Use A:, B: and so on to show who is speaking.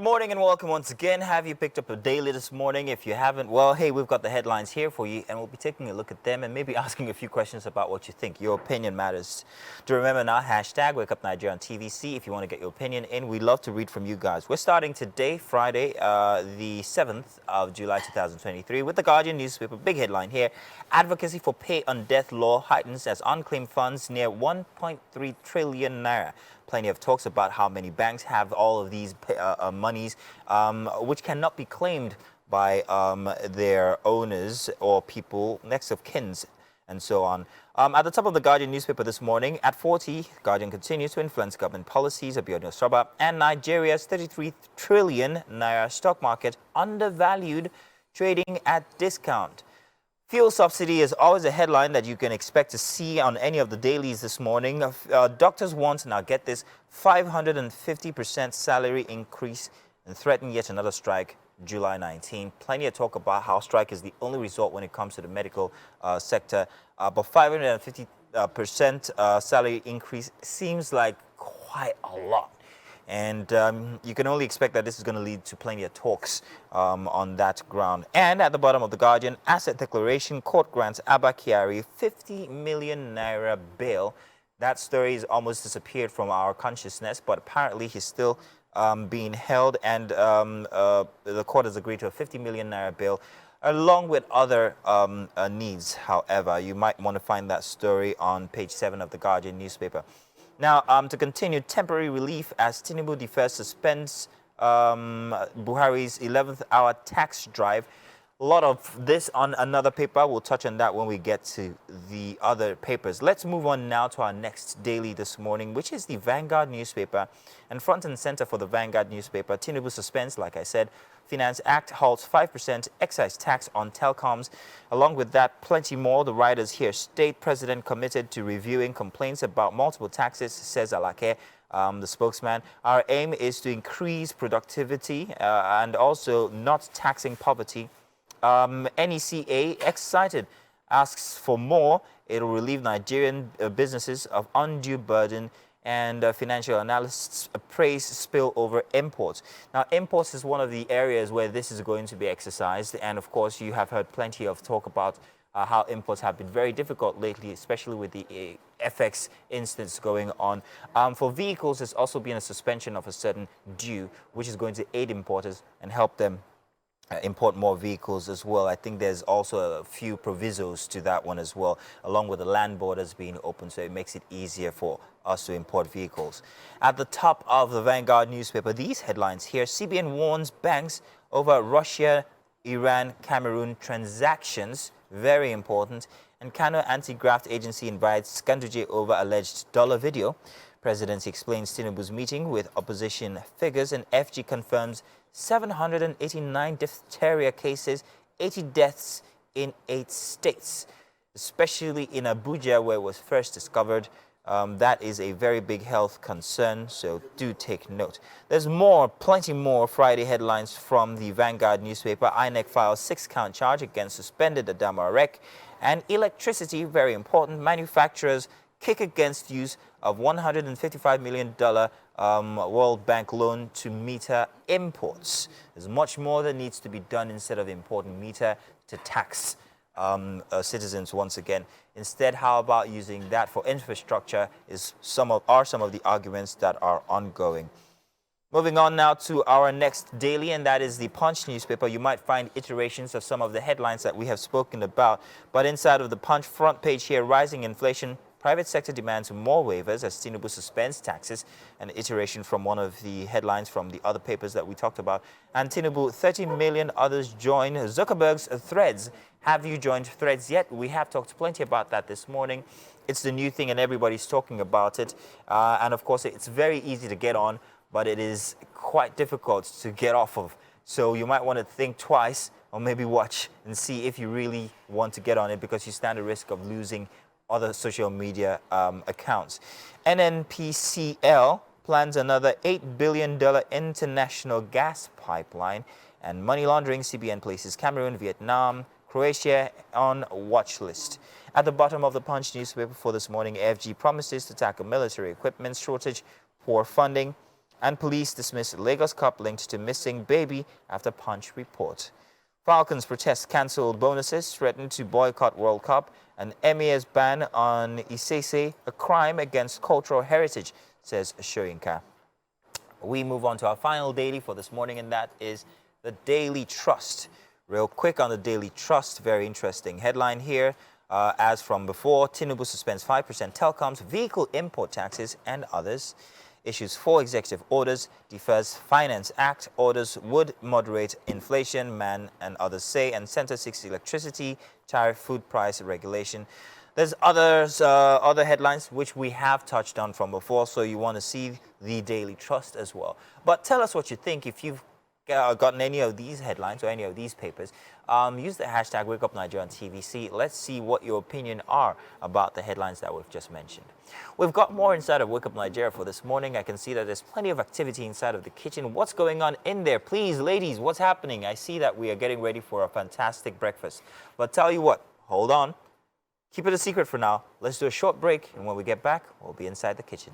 A: morning and welcome once again. Have you picked up a daily this morning? If you haven't, well, hey, we've got the headlines here for you and we'll be taking a look at them and maybe asking a few questions about what you think. Your opinion matters. Do remember now, hashtag Wake Up Nigeria on TVC if you want to get your opinion in. We'd love to read from you guys. We're starting today, Friday, the 7th of July 2023 with the Guardian newspaper. Big headline here. Advocacy for pay on death law heightens as unclaimed funds near 1.3 trillion naira. Plenty of talks about how many banks have all of these monies, which cannot be claimed by their owners or people next of kins and so on. At the top of the Guardian newspaper this morning, at 40, Guardian continues to influence government policies. Abiodun Osoba and Nigeria's 33 trillion naira stock market undervalued, trading at discount. Fuel subsidy is always a headline that you can expect to see on any of the dailies this morning. Doctors want, now get this, 550% salary increase and threaten yet another strike July 19. Plenty of talk about how strike is the only resort when it comes to the medical sector. But 550% salary increase seems like quite a lot. And you can only expect that this is going to lead to plenty of talks on that ground. And at the bottom of the Guardian, asset declaration, court grants Abba Kyari 50 million naira bail. That story has almost disappeared from our consciousness, but apparently he's still being held, and the court has agreed to a 50 million naira bail, along with other needs. However, you might want to find that story on page 7 of the Guardian newspaper. Now, to continue, temporary relief as Tinubu defers suspends Buhari's 11th hour tax drive. A lot of this on another paper. We'll touch on that when we get to the other papers. Let's move on now to our next daily this morning, which is the Vanguard newspaper. And front and center for the Vanguard newspaper, Tinubu suspends, like I said, Finance Act halts 5% excise tax on telecoms. Along with that, plenty more. The writers here. State President committed to reviewing complaints about multiple taxes, says Alake, the spokesman. Our aim is to increase productivity and also not taxing poverty. NECA, excited, asks for more. It will relieve Nigerian businesses of undue burden, and financial analysts praise spillover imports. Now, imports is one of the areas where this is going to be exercised, and of course, you have heard plenty of talk about how imports have been very difficult lately, especially with the FX instance going on. For vehicles, there's also been a suspension of a certain due, which is going to aid importers and help them import more vehicles as well. I think there's also a few provisos to that one as well, along with the land borders being open, so it makes it easier for us to import vehicles. At the top of the Vanguard newspaper, these headlines here. CBN warns banks over Russia, Iran, Cameroon transactions. Very important. And Kano Anti-Graft Agency invites Ganduje over alleged dollar video. Presidency explains Tinubu's meeting with opposition figures, and FG confirms 789 diphtheria cases, 80 deaths in 8 states, especially in Abuja, where it was first discovered. That is a very big health concern, so do take note. There's more, plenty more Friday headlines from the Vanguard newspaper. INEC files 6-count charge against suspended Adama Rek. And electricity, very important. Manufacturers kick against use of $155 million World Bank loan to meter imports. There's much more that needs to be done instead of importing meter to tax citizens once again. Instead, how about using that for infrastructure is some of the arguments that are ongoing. Moving on now to our next daily, and that is the Punch newspaper. You might find iterations of some of the headlines that we have spoken about, but inside of the Punch front page here, rising inflation, private sector demands more waivers as Tinubu suspends taxes, an iteration from one of the headlines from the other papers that we talked about. And Tinubu, 30 million others join Zuckerberg's Threads. Have you joined Threads yet? We have talked plenty about that this morning. It's the new thing and everybody's talking about it. And of course, it's very easy to get on, but it is quite difficult to get off of. So you might want to think twice or maybe watch and see if you really want to get on it, because you stand a risk of losing other social media accounts. NNPCL plans another $8 billion international gas pipeline, and money laundering. CBN places Cameroon, Vietnam, Croatia on watch list. At the bottom of the Punch newspaper for this morning, AFG promises to tackle military equipment shortage, poor funding. And police dismiss Lagos cop linked to missing baby after Punch report. Falcons protest cancelled bonuses, threaten to boycott World Cup, and Emir's ban on Isese, a crime against cultural heritage, says Shoyinka. We move on to our final daily for this morning, and that is the Daily Trust. Real quick on the Daily Trust, very interesting headline here. As from before, Tinubu suspends 5% telecoms, vehicle import taxes, and others. Issues 4 executive orders, defers Finance Act, orders would moderate inflation, man and others say, and Center 6 electricity, tariff, food price regulation. There's other headlines which we have touched on from before, so you want to see the Daily Trust as well. But tell us what you think if you've gotten any of these headlines or any of these papers. Use the hashtag WakeUpNigeria on TVC. Let's see what your opinion are about the headlines that we've just mentioned. We've got more inside of Wake Up Nigeria for this morning. I can see that there's plenty of activity inside of the kitchen. What's going on in there? Please, ladies, what's happening? I see that we are getting ready for a fantastic breakfast. But tell you what, hold on. Keep it a secret for now. Let's do a short break, and when we get back, we'll be inside the kitchen.